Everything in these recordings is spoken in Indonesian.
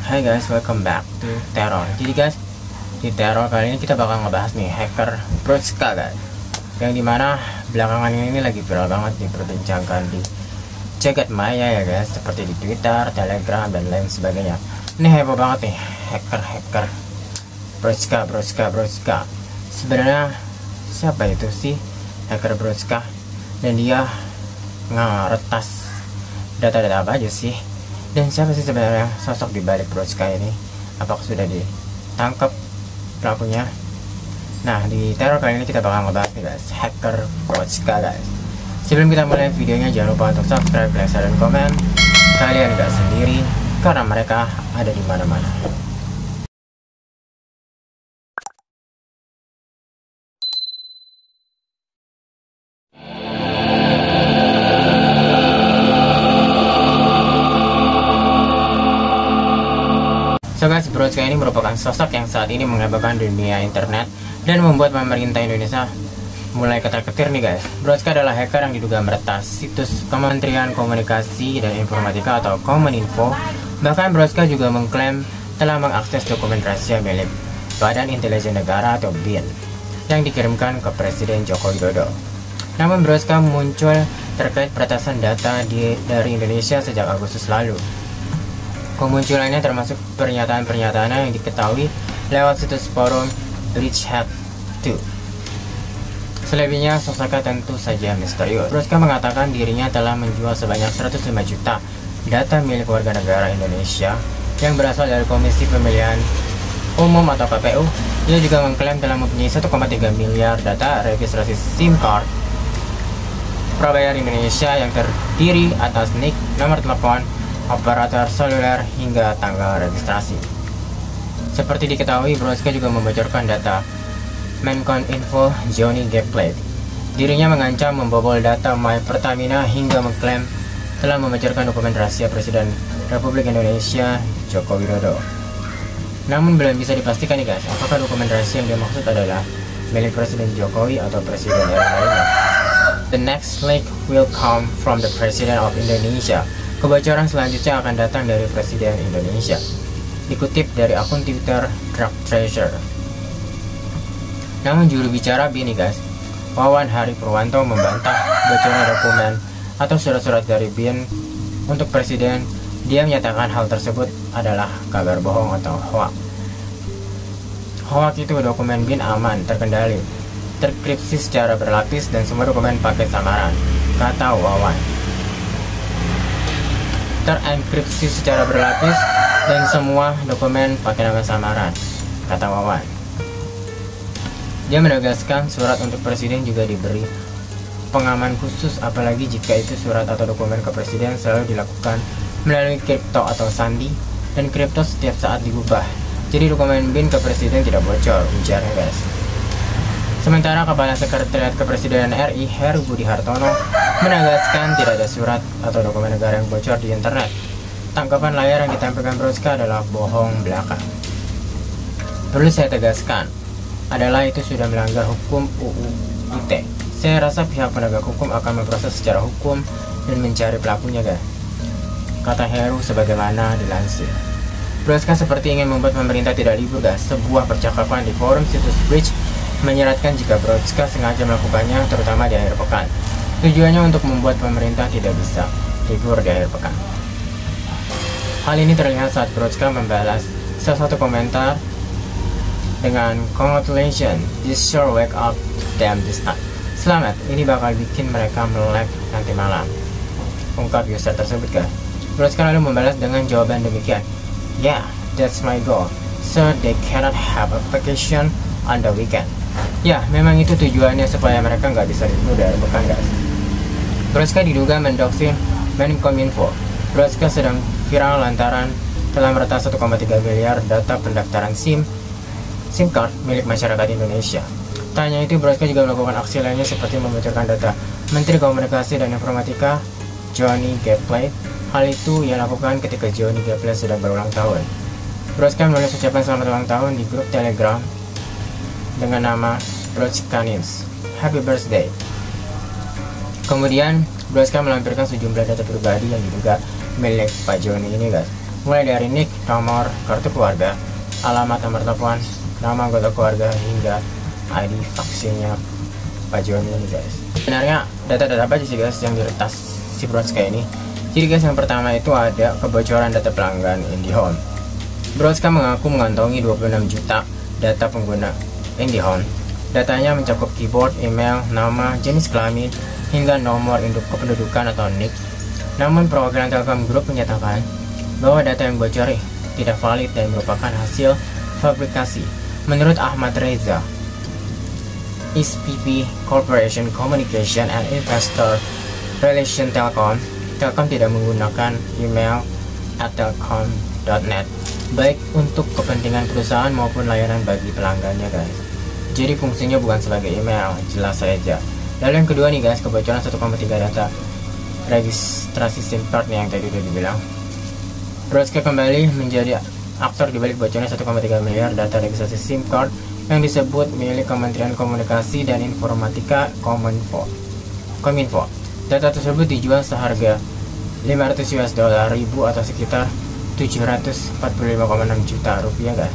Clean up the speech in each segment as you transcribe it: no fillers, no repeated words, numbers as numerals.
Hai guys, welcome back to Terror. Jadi guys, di Terror kali ini kita bakal ngebahas nih hacker Brodsky guys, yang dimana belakangan ini lagi viral banget diperbincangkan di jagat maya ya guys, seperti di Twitter, Telegram, dan lain sebagainya. Ini heboh banget nih hacker Brodsky. Sebenarnya siapa itu sih hacker Brodsky, dan dia ngeretas data-data apa aja sih? Dan siapa sih sebenarnya sosok di balik Brodsky ini? Apakah sudah ditangkap pelakunya? Nah, di Terror kali ini kita bakal ngebahas nih guys, hacker Brodsky guys. Sebelum kita mulai videonya, jangan lupa untuk subscribe, like, share, dan komen. Kalian gak sendiri, karena mereka ada di mana-mana. So guys, Brodsky ini merupakan sosok yang saat ini menghebohkan dunia internet dan membuat pemerintah Indonesia mulai ketar-ketir nih guys. Brodsky adalah hacker yang diduga meretas situs Kementerian Komunikasi dan Informatika atau Kominfo. Bahkan Brodsky juga mengklaim telah mengakses dokumen rahasia milik Badan Intelijen Negara atau BIN yang dikirimkan ke Presiden Joko Widodo. Namun Brodsky muncul terkait peretasan data dari Indonesia sejak Agustus lalu. Kemunculannya termasuk pernyataan-pernyataan yang diketahui lewat situs forum Richhat 2. Selebihnya sosoknya tentu saja misterius. Brodsky mengatakan dirinya telah menjual sebanyak 105 juta data milik warga negara Indonesia yang berasal dari Komisi Pemilihan Umum atau KPU. Dia juga mengklaim telah mempunyai 1,3 miliar data registrasi SIM card prabayar Indonesia yang terdiri atas NIK, nomor telepon, operator seluler, hingga tanggal registrasi. Seperti diketahui, Brodsky juga membocorkan data Menkominfo Johnny G. Plate. Dirinya mengancam membobol data My Pertamina hingga mengklaim telah membocorkan dokumen rahasia Presiden Republik Indonesia Joko Widodo. Namun belum bisa dipastikan nih guys, apakah dokumen rahasia yang dimaksud adalah milik Presiden Jokowi atau presiden yang lainnya. The next leak will come from the President of Indonesia. Kebocoran selanjutnya akan datang dari Presiden Indonesia. Dikutip dari akun Twitter Dark Treasure. Namun juru bicara BIN guys, Wawan Hari Purwanto, membantah bocornya dokumen atau surat-surat dari BIN untuk Presiden. Dia menyatakan hal tersebut adalah kabar bohong atau hoax. Hoax itu dokumen BIN aman, terkendali, terkripsi secara berlapis, dan semua dokumen pakai samaran, kata Wawan. Terenkripsi secara berlapis dan semua dokumen pakai nama samaran, kata Wawan. Dia menegaskan surat untuk presiden juga diberi pengaman khusus, apalagi jika itu surat atau dokumen ke presiden selalu dilakukan melalui kripto atau sandi, dan kripto setiap saat diubah. Jadi dokumen BIN ke presiden tidak bocor, ujarnya guys. Sementara Kepala Sekretariat Kepresidenan RI Heru Budi Hartono menegaskan tidak ada surat atau dokumen negara yang bocor di internet. Tangkapan layar yang ditampilkan Brodsky adalah bohong belaka. Perlu saya tegaskan, adalah itu sudah melanggar hukum UU ITE. Saya rasa pihak penegak hukum akan memproses secara hukum dan mencari pelakunya guys, kata Heru sebagaimana dilansir. Brodsky seperti ingin membuat pemerintah tidak libur guys. Sebuah percakapan di forum situs Bridge menyeratkan jika Brodsky sengaja melakukannya terutama di akhir pekan. Tujuannya untuk membuat pemerintah tidak bisa libur di akhir pekan. Hal ini terlihat saat Brodsky membalas salah satu komentar dengan "Congratulations, this sure wake up them this time." Selamat, ini bakal bikin mereka melek nanti malam, ungkap user tersebut guys. Brodsky lalu membalas dengan jawaban demikian, "Yeah, that's my goal, so they cannot have a vacation on the weekend." Ya, memang itu tujuannya, supaya mereka nggak bisa libur dari pekan guys. Brodsky diduga mendoxing Menkominfo. Brodsky sedang viral lantaran telah meretas 1,3 miliar data pendaftaran SIM card milik masyarakat Indonesia. Tak hanya itu, Brodsky juga melakukan aksi lainnya seperti membocorkan data Menteri Komunikasi dan Informatika Johnny G. Plate. Hal itu ia lakukan ketika Johnny G. Plate sedang berulang tahun. Brodsky menulis ucapan selamat ulang tahun di grup Telegram dengan nama Brodsky News, Happy Birthday. Kemudian Brodsky melampirkan sejumlah data pribadi yang diduga milik Pak Johnny ini guys. mulai dari nik, nomor kartu keluarga, alamat, nomor telepon, nama anggota keluarga, hingga ID vaksinnya Pak Joni ini guys. Sebenarnya data-data apa aja sih guys yang diretas si Brodska ini? Jadi guys, yang pertama itu ada kebocoran data pelanggan IndiHome. Brodska mengaku mengantongi 26 juta data pengguna IndiHome. Datanya mencakup keyboard, email, nama, jenis kelamin, hingga nomor induk kependudukan atau NIK. Namun perwakilan Telkom Group menyatakan bahwa data yang bocor tidak valid dan merupakan hasil fabrikasi. Menurut Ahmad Reza, SVP Corporation Communication and Investor Relation Telkom, Telkom tidak menggunakan email @telkom.net baik untuk kepentingan perusahaan maupun layanan bagi pelanggannya guys. Jadi fungsinya bukan sebagai email, jelas saja. Lalu yang kedua nih guys, kebocoran 1,3 data registrasi SIM card nih yang tadi udah dibilang. Brodska kembali menjadi aktor di balik bocornya 1,3 miliar data registrasi SIM card yang disebut milik Kementerian Komunikasi dan Informatika Kominfo. Data tersebut dijual seharga 500 US dollar ribu atau sekitar 745,6 juta rupiah guys.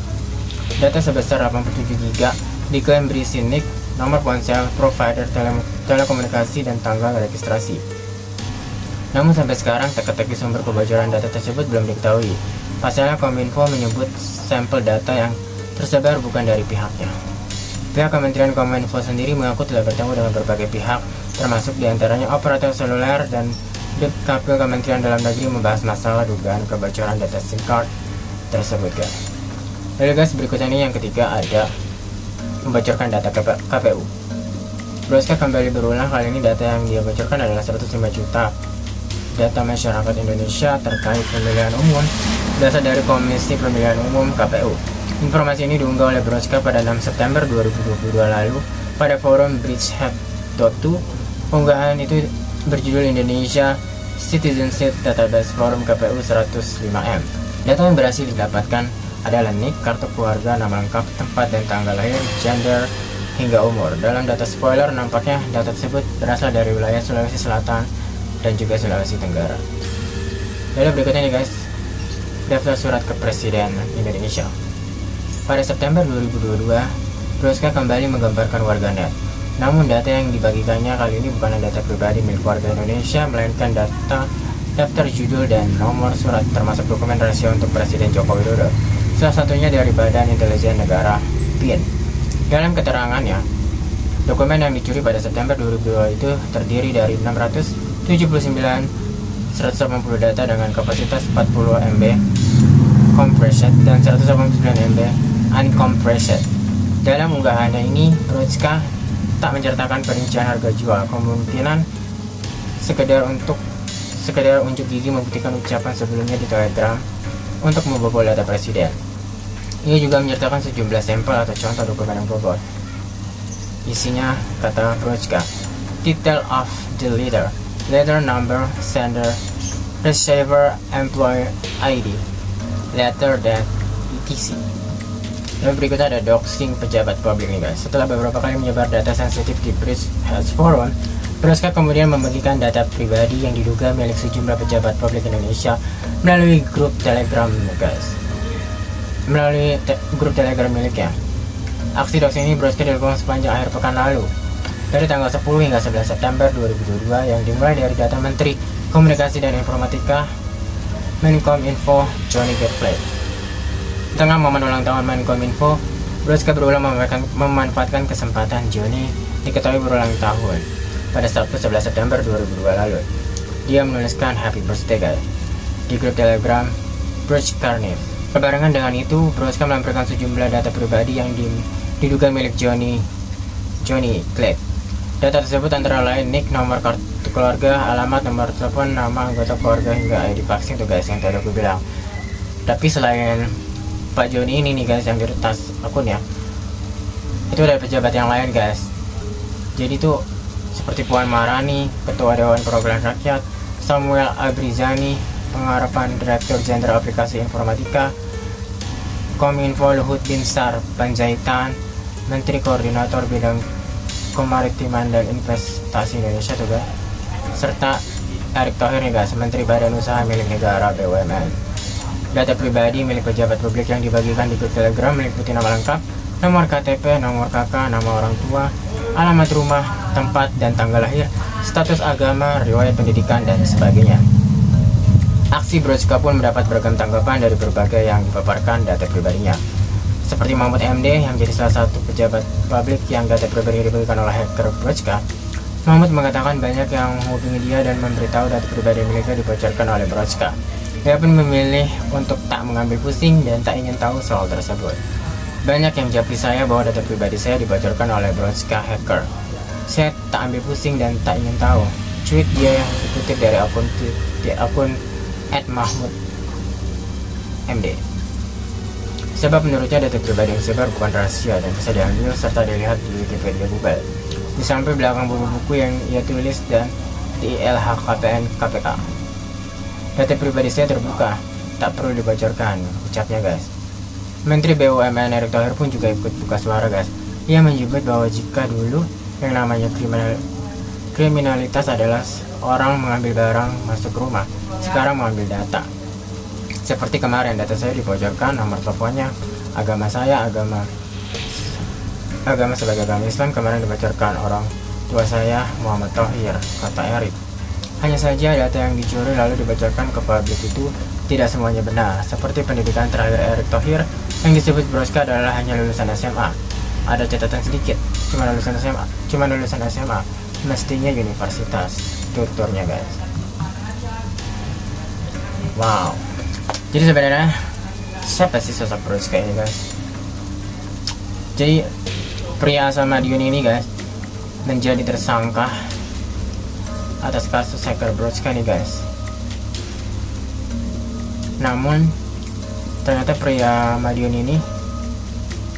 Data sebesar 87 giga diklaim berisi NIK, nomor ponsel, provider telekomunikasi, dan tanggal registrasi. Namun sampai sekarang teka-teki sumber kebocoran data tersebut belum diketahui. Pasalnya Kominfo menyebut sampel data yang tersebar bukan dari pihaknya. Pihak Kementerian Kominfo sendiri mengaku telah bertemu dengan berbagai pihak, termasuk diantaranya operator seluler dan Dukcapil Kementerian Dalam Negeri membahas masalah dugaan kebocoran data SIM card tersebut guys. Lalu guys, berikutnya ini yang ketiga ada membocorkan data KPU. Brodska kembali berulang, kali ini data yang dia bocorkan adalah 105 juta data masyarakat Indonesia terkait pemilihan umum berasal dari Komisi Pemilihan Umum KPU. Informasi ini diunggah oleh Brodska pada 6 September 2022 lalu pada forum bridgehead.to. Unggahan itu berjudul Indonesia Citizenship Database Forum KPU 105M. Data yang berhasil didapatkan adalah NIK, kartu keluarga, nama lengkap, tempat dan tanggal lahir, gender, hingga umur. Dalam data spoiler, nampaknya data tersebut berasal dari wilayah Sulawesi Selatan dan juga Sulawesi Tenggara. Lalu berikutnya nih guys, daftar surat ke Presiden Indonesia. Pada September 2022, Brodska kembali menggambarkan warganet. Namun data yang dibagikannya kali ini bukanlah data pribadi milik warga Indonesia, melainkan data daftar judul dan nomor surat termasuk dokumen rahasia untuk Presiden Joko Widodo. Salah satunya dari Badan Intelijen Negara (BIN). Dalam keterangannya, dokumen yang dicuri pada September 2022 itu terdiri dari 679 180 data dengan kapasitas 40 MB compressed dan 189 MB uncompressed. Dalam unggahannya ini, Brodska tak menceritakan perincian harga jual, kemungkinan sekedar unjuk gigi membuktikan ucapan sebelumnya di Telegram untuk membobol data presiden. Ia juga menyertakan sejumlah sampel atau contoh dokumen yang bobol. Isinya, kata Brodska, detail of the letter number, sender, receiver, employer ID, letter, dan etc. Dan berikutnya ada doxing pejabat publik nih guys. Setelah beberapa kali menyebar data sensitif di Bridgehead Forum, Brodska kemudian membagikan data pribadi yang diduga milik sejumlah pejabat publik Indonesia melalui grup Telegram guys. Grup Telegram miliknya. Aksi doxing ini Brodska dilakukan sepanjang akhir pekan lalu, dari tanggal 10 hingga 11 September 2022, yang dimulai dari data Menteri Komunikasi dan Informatika Menkominfo Johnny G. Plate. Di tengah momen ulang tahun Menkominfo, Brodska berulang memanfaatkan kesempatan Johnny diketahui berulang tahun pada Sabtu 11 September 2002 lalu. Dia menuliskan Happy Birthday guys di grup Telegram Bridgecarnif. Berbarengan dengan itu, Brodska melampirkan sejumlah data pribadi yang diduga milik Johnny Clegg. Data tersebut antara lain NIK, nomor kartu keluarga, alamat, nomor telepon, nama anggota keluarga, hingga ID vaksin tuh guys yang tadi aku bilang. Tapi selain Pak Johnny ini nih guys yang diretas akunnya, itu ada pejabat yang lain guys. Jadi tuh seperti Puan Maharani, Ketua Dewan Perwakilan Rakyat, Samuel Abrizani, Pengharapan Direktur Jenderal Aplikasi Informatika Kominfo Luhut Binsar Panjaitan, Menteri Koordinator Bidang Kemaritiman dan Investasi Indonesia juga, serta Erick Thohir nih guys, Menteri Badan Usaha Milik Negara BUMN. Data pribadi milik pejabat publik yang dibagikan di grup Telegram meliputi nama lengkap, nomor KTP, nomor KK, nama orang tua, alamat rumah, tempat dan tanggal lahir, status agama, riwayat pendidikan, dan sebagainya. Aksi Brochka pun mendapat beragam tanggapan dari berbagai yang dipaparkan data pribadinya. Seperti Mahmud MD yang jadi salah satu pejabat publik yang data pribadi diberikan oleh hacker Brochka. Mahmud mengatakan banyak yang menghubungi dia dan memberitahu data pribadi miliknya dibocorkan oleh Brochka. Dia pun memilih untuk tak mengambil pusing dan tak ingin tahu soal tersebut. Banyak yang japri saya bahwa data pribadi saya dibocorkan oleh Brochka hacker. Saya tak ambil pusing dan tak ingin tahu. Tweet dia yang dikutip dari akun @mahmud_md. Sebab menurutnya data pribadi yang disebar bukan rahasia dan bisa diambil serta dilihat di Wikipedia Google. Di samping belakang buku-buku yang ia tulis dan di LHKPN KPK. Data pribadi saya terbuka, tak perlu dibocorkan, ucapnya guys. Menteri BUMN Erick Thohir pun juga ikut buka suara guys. Ia menyebut bahwa jika dulu yang namanya kriminalitas adalah orang mengambil barang masuk rumah, sekarang mengambil data. Seperti kemarin data saya dibocorkan, nomor teleponnya, agama saya, agama sebagai agama Islam kemarin dibocorkan orang tua saya Muhammad Thohir, kata Erick. Hanya saja data yang dicuri lalu dibocorkan ke publik itu tidak semuanya benar. Seperti pendidikan terakhir Erick Thohir yang disebut Brochka adalah hanya lulusan SMA. Ada catatan sedikit, cuma lulusan SMA, mestinya universitas, tuturnya guys. Wow. Jadi sebenarnya siapa sih sosok Brochka ini guys? Jadi pria asal Madiun ini guys menjadi tersangka atas kasus hacker Brochka nih guys. Namun ternyata pria Madiun ini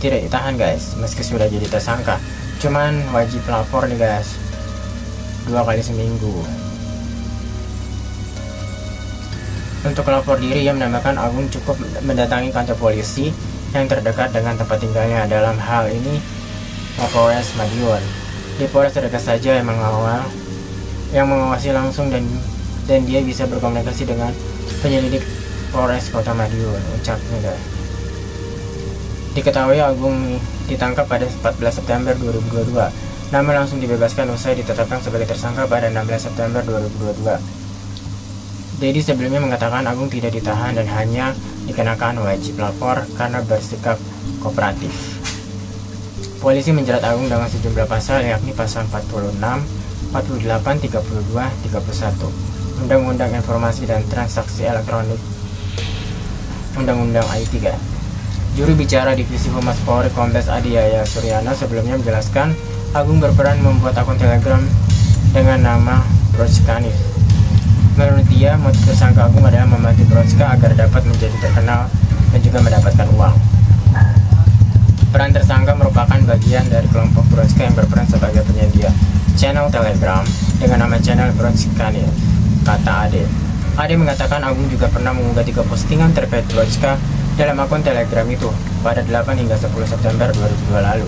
tidak ditahan guys meski sudah jadi tersangka. Cuman wajib lapor nih guys 2 kali seminggu. Untuk lapor diri, ia menambahkan Agung cukup mendatangi kantor polisi yang terdekat dengan tempat tinggalnya. Dalam hal ini, Polres Madiun. Di Polres terdekat saja yang mengawasi langsung dan dia bisa berkomunikasi dengan penyelidik Polres Kota Madiun, ucapnya guys. Diketahui Agung ditangkap pada 14 September 2022, namun langsung dibebaskan usai ditetapkan sebagai tersangka pada 16 September 2022. Dedi sebelumnya mengatakan Agung tidak ditahan dan hanya dikenakan wajib lapor karena bersikap kooperatif. Polisi menjerat Agung dengan sejumlah pasal yakni pasal 46, 48, 32, 31 Undang-Undang Informasi dan Transaksi Elektronik, Undang-Undang IT. Juru bicara Divisi Humas Polri Kombes Adi Yaya Suryana sebelumnya menjelaskan Agung berperan membuat akun Telegram dengan nama Brochka. Menurut dia, motif tersangka Agung adalah membantu Brochka agar dapat menjadi terkenal dan juga mendapatkan uang. Peran tersangka merupakan bagian dari kelompok Brochka yang berperan sebagai penyedia channel Telegram dengan nama channel Brochka, kata Ade. Ade mengatakan Agung juga pernah mengunggah 3 postingan terkait Brochka dalam akun Telegram itu pada 8 hingga 10 September 2002 lalu.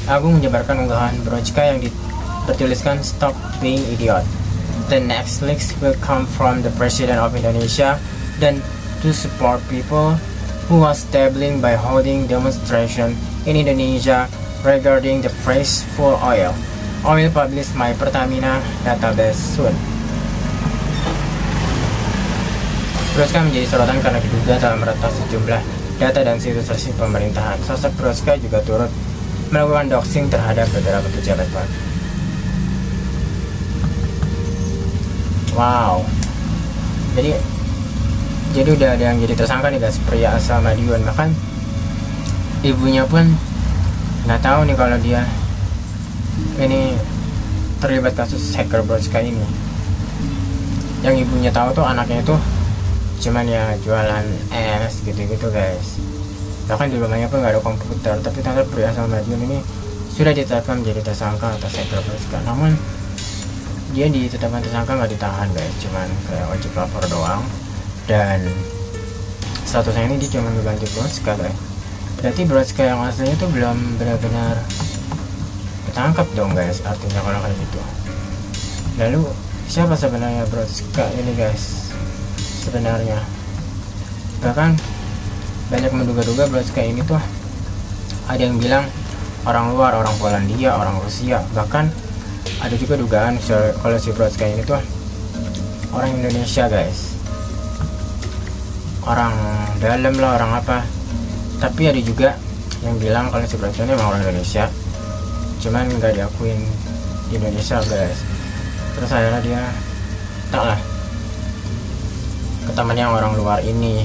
Agung menyebarkan unggahan Brochka yang bertuliskan "Stop being idiot. The next leaks will come from the President of Indonesia dan to support people who are stabling by holding demonstration in Indonesia regarding the price for oil. I will publish my Pertamina database soon." Brochka menjadi sorotan karena diduga telah meretas sejumlah data dan situs resmi pemerintahan. Sosok Brochka juga turut melakukan doxing terhadap beberapa pejabat publik. Wow, jadi udah ada yang jadi tersangka nih guys, pria asal Madiun. Bahkan ibunya pun nggak tahu nih kalau dia ini terlibat kasus hacker Brochka ini. Yang ibunya tahu tuh anaknya itu cuman ya jualan es gitu-gitu guys. Bahkan di rumahnya pun nggak ada komputer. Tapi ternyata pria asal Madiun ini sudah ditetapkan menjadi tersangka atas hacker Brochka. Namun dia ditetapkan tersangka nggak ditahan guys, cuman kayak wajib lapor doang. Dan statusnya ini dia cuma membantu Brochka guys. Berarti Brochka yang aslinya tuh belum benar-benar ketangkap dong guys, artinya kalau kayak gitu. Lalu siapa sebenarnya Brochka ini guys? sebenarnya. Bahkan banyak menduga-duga Brodska ini tuh ada yang bilang orang luar, orang Polandia, orang Rusia, bahkan ada juga dugaan kalau si Brodska ini tuh orang Indonesia guys, orang dalam lah, orang apa. Tapi ada juga yang bilang kalau si Brodska ini emang orang Indonesia, cuman nggak diakuin di Indonesia guys. Terus akhirnya dia tak lah ke temannya yang orang luar ini.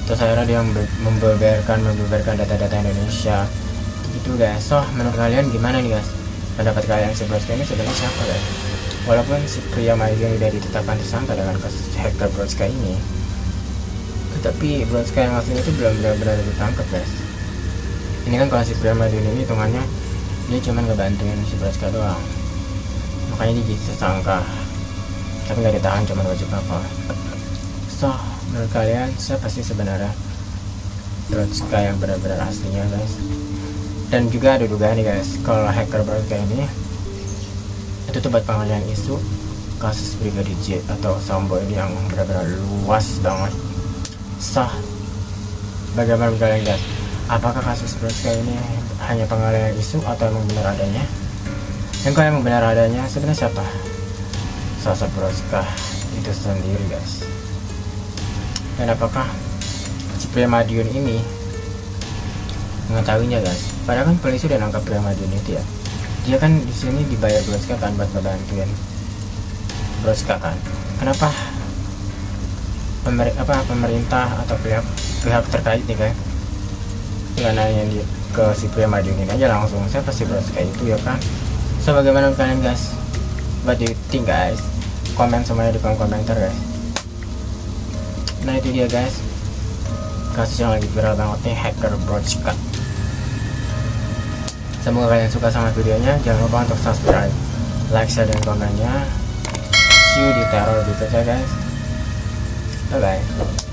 Terus akhirnya dia membeberkan data-data Indonesia gitu guys. So menurut kalian gimana nih guys, pendapat kalian si Brodska ini sebenarnya siapa guys? Walaupun si pria Madiun sudah ditetapkan tersangka dengan kasus hacker Brodska ini, tapi Brodska yang asli itu belum benar-benar ditangkap guys. Ini kan kalau si pria Madiun ini hitungannya dia cuma ngebantuin si Brodska doang, makanya dia tersangka, tapi nggak ditahan, cuma wajib lapor. So menurut kalian siapa sih sebenarnya Brodska yang benar-benar aslinya guys? Dan juga ada dugaan nih guys, kalau hacker Brodska ini itu tuh buat pengalihan isu kasus Brigadir J atau Sambo ini yang benar-benar luas banget. So bagaimana menurut kalian guys, apakah kasus Brodska ini hanya pengalihan isu atau emang benar adanya? Dan kalau emang benar adanya, sebenarnya siapa sosok Brodska itu sendiri guys? Dan apakah si pria Madiun ini mengetahuinya guys? Padahal kan polisi udah nangkap pria Madiun itu ya. Dia kan di sini dibayar Brodska kan buat ngebantuin Brodska kan. Kenapa pemerintah atau pihak terkait nih kan nggak nanya ke si pria Madiun ini aja langsung siapa si Brodska itu ya kan? So bagaimana kalian guys? What do you think guys? Komen semuanya di kolom komentar guys. Nah itu dia guys, kasus yang lagi viral banget nih, hacker Brodska. Semoga kalian suka sama videonya. Jangan lupa untuk subscribe, like, share, dan komennya. See you di teror berikutnya guys. Bye bye.